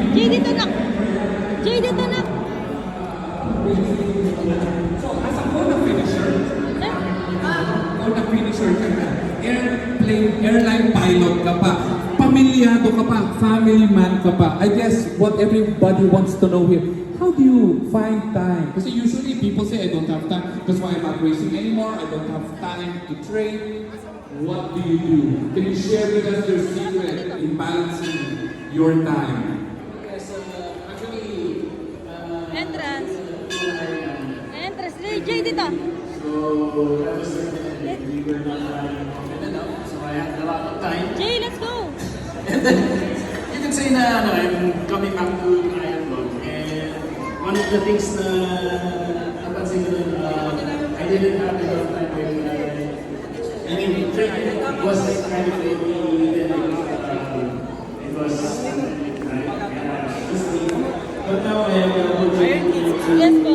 Jay, dito nak. Jay, dito nak. So, as a Kona finisher, Kona finisher ka na, airline pilot ka pa, pamilyado ka pa, family man ka pa. I guess what everybody wants to know here, how do you find time? Kasi usually people say, I don't have time, that's why I'm not racing anymore, I don't have time to train. What do you do? Can you share with us your secret in balancing your time? Yes, actually, Entrance. Entrance. Jay, dito. so that was we were not confident enough, so I had a lot of time. Jay, let's go. And then, you can say na I'm coming back to triathlon. And one of the things na napansin ko nun, I didn't have enough time when I mean, training was kind of heavy, then it was but now I am Let's go.